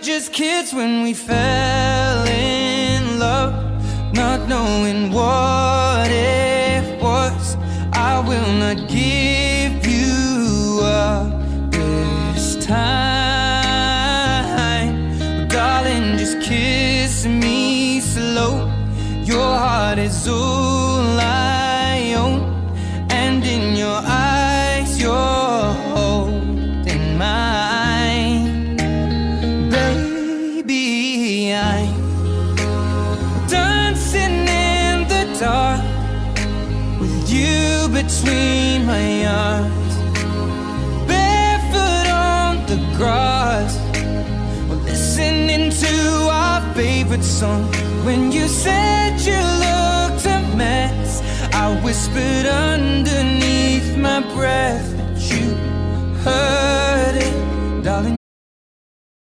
just kids when we fell in love, not knowing what it was. I will not give you up this time, but darling, just kiss me slow. Your heart is all I own, and in your eyes you're holding mine. Baby, I'm dancing in the dark with you between my arms, barefoot on the grass, we're listening to our favorite song. When you said you looked a mess, I whispered underneath my breath that you heard it.